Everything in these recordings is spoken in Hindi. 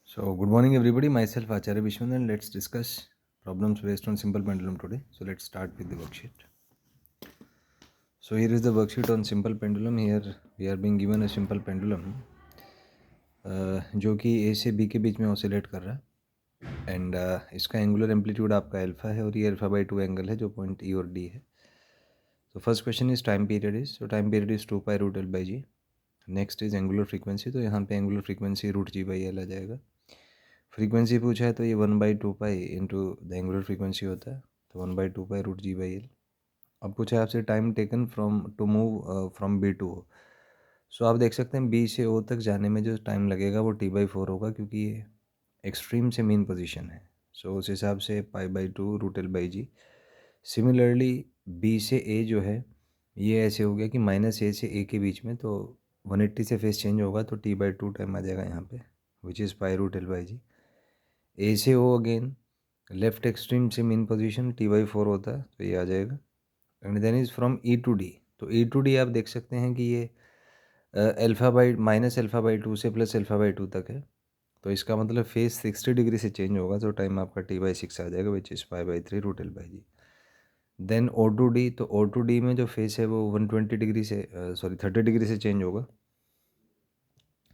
So, good morning everybody. Myself Acharya Vishwan and let's discuss problems based on simple pendulum today. So, let's start with the worksheet. So, here is the worksheet on simple pendulum. Here we are being given a simple pendulum जो कि A से B के बीच में ऑसिलेट कर रहा है एंड इसका एंगुलर एम्पलीट्यूड आपका अल्फा है और ये अल्फा बाई 2 एंगल है जो पॉइंट E और D है. So, first question is time period is. So time period is 2 pi root L by G. Next is angular frequency. तो यहाँ पे angular frequency root G by L आ जाएगा. फ्रीक्वेंसी पूछा है तो ये 1/2 pi into the angular frequency होता है. तो 1/2 pi root G by L. अब पूछा है आपसे time taken from to move from B to O. So आप देख सकते हैं बी से ओ तक जाने में जो टाइम लगेगा वो T/4 होगा क्योंकि ये एक्सट्रीम से मीन पोजीशन है. सो उस हिसाब से पाई/2 root L by G. Similarly B से ए जो है ये ऐसे हो गया कि -A से ए के बीच में, तो 180 से फेस चेंज होगा तो T/2 टाइम आ जाएगा यहाँ पे which is pi root L by G. A से ओ अगेन लेफ्ट एक्सट्रीम से मीन पोजीशन T/4 होता है तो ये आ जाएगा. And then is from E to D. तो ई टू डी आप देख सकते हैं कि ये -α/2 से +α/2 तक है. तो इसका मतलब फेस 60 डिग्री से चेंज होगा तो टाइम आपका T/6 आ जाएगा विच इज़ पाई/3 root L by G. Then O to D. तो ओ टू डी में जो फेस है वो 120 डिग्री से 30 डिग्री से चेंज होगा.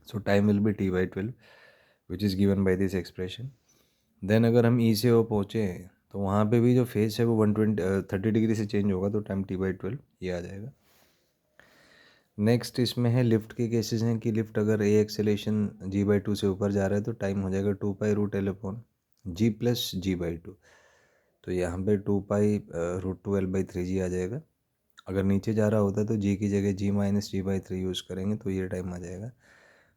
So time will be T/12 which is given by this expression. Then अगर हम ई से ओ पहुँचे तो वहाँ पे भी जो फेस है वो 30 डिग्री से चेंज होगा तो टाइम T/12 ये आ जाएगा. नेक्स्ट इसमें है लिफ्ट के केसेस हैं कि लिफ्ट अगर ए एक्सेलेरेशन G/2 से ऊपर जा रहा है तो टाइम हो जाएगा 2 पाई रूट एल अपॉन जी प्लस G/2. तो यहाँ पे 2 पाई रूट 2 एल बाई 3 जी आ जाएगा. अगर नीचे जा रहा होता है तो जी की जगह G माइनस G/3 यूज़ करेंगे तो ये टाइम आ जाएगा.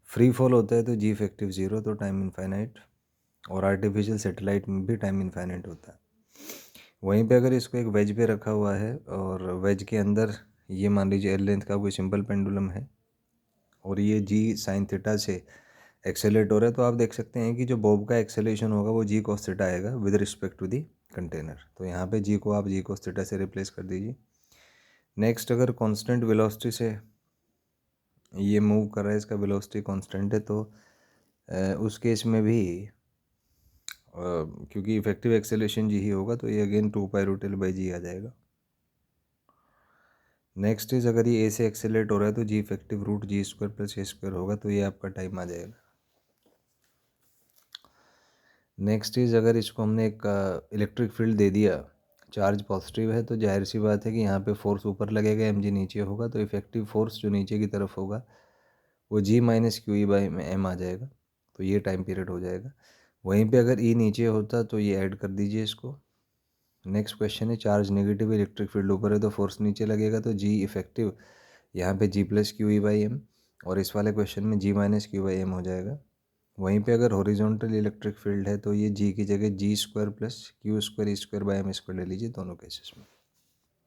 फ्री फॉल होता है तो जी इफेक्टिव 0 तो टाइम इनफाइनाइट. और आर्टिफिशियल सैटेलाइट में भी टाइम इनफाइनाइट होता है. वहीं पे अगर इसको एक वेज पे रखा हुआ है और वेज के अंदर ये मान लीजिए एल लेंथ का कोई सिंपल पेंडुलम है और ये जी साइन थीटा से एक्सेलेरेट हो रहा है तो आप देख सकते हैं कि जो बॉब का एक्सेलेरेशन होगा वो जी कॉस थीटा आएगा with respect to the container. तो यहाँ पे जी को आप जी कॉस थीटा से रिप्लेस कर दीजिए. नेक्स्ट अगर कांस्टेंट वेलोसिटी से ये मूव कर रहा है, इसका वेलोसिटी कांस्टेंट है तो उस केस में भी क्योंकि इफेक्टिव एक्सेलेरेशन जी ही होगा तो ये again 2 pi root L by G आ जाएगा. नेक्स्ट इज अगर ये ए से एक्सेलेरेट हो रहा है तो जी इफेक्टिव रूट जी स्क्वायर प्लस ए स्क्वायर होगा तो ये आपका टाइम आ जाएगा. नेक्स्ट इज अगर इसको हमने एक इलेक्ट्रिक फील्ड दे दिया, चार्ज पॉजिटिव है तो जाहिर सी बात है कि यहाँ पे फोर्स ऊपर लगेगा, एम जी नीचे होगा तो इफेक्टिव फोर्स जो नीचे की तरफ होगा वो G minus Q E by M आ जाएगा. तो ये टाइम पीरियड हो जाएगा. वहीं पे अगर ई नीचे होता तो ये ऐड कर दीजिए इसको. नेक्स्ट क्वेश्चन है चार्ज नेगेटिव इलेक्ट्रिक फील्ड ऊपर है तो फोर्स नीचे लगेगा तो जी इफेक्टिव यहाँ पे G plus Q E by M और इस वाले क्वेश्चन में G minus Q by M हो जाएगा. वहीं पे अगर हॉरिजॉन्टल इलेक्ट्रिक फील्ड है तो ये जी की जगह G square plus Q square E square by M square ले लीजिए दोनों केसेस में.